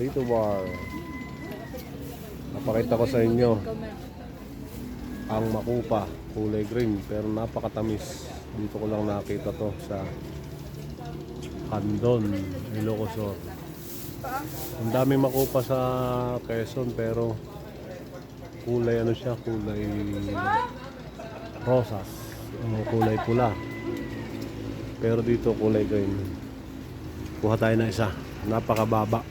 Tito Bar. Napakita ko sa inyo ang makupa, kulay green pero napakatamis. Dito ko lang nakita to sa Candon, Ilocos Sur. Ang daming makupa sa Quezon pero kulay ano siya, kulay rosas o kulay pula. Pero dito kulay green. Kuha tayo na isa. Napakababa.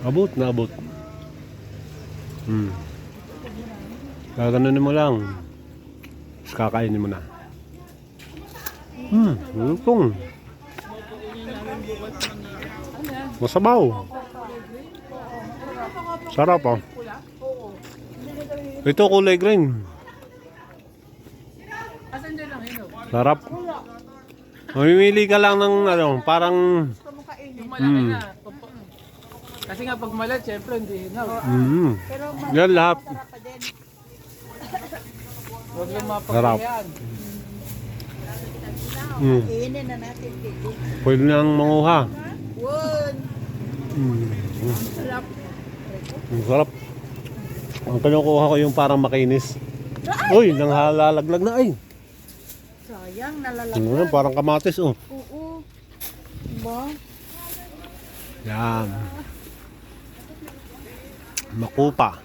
Abot na abot. Gaganunin mo lang. Tapos kakainin mo na. Lutong. Masabaw. Sarap ah. Ito kulay green. Sarap. Mamimili ka lang ng ano, parang Malaki nga. Kasi nga pag malat, syempre hindi na. yan lahat. Huwag lang Sarap. mapagpayan. Kainin na natin. Pwede nang manguha. Won! Sarap. Ang sarap. Ang kinukuha ko yung parang makinis. Uy, nang halalaglag na ay. Sayang, Ano nalalaglag. yan, parang kamatis oh. Oo. Diba? Yan. Makupa.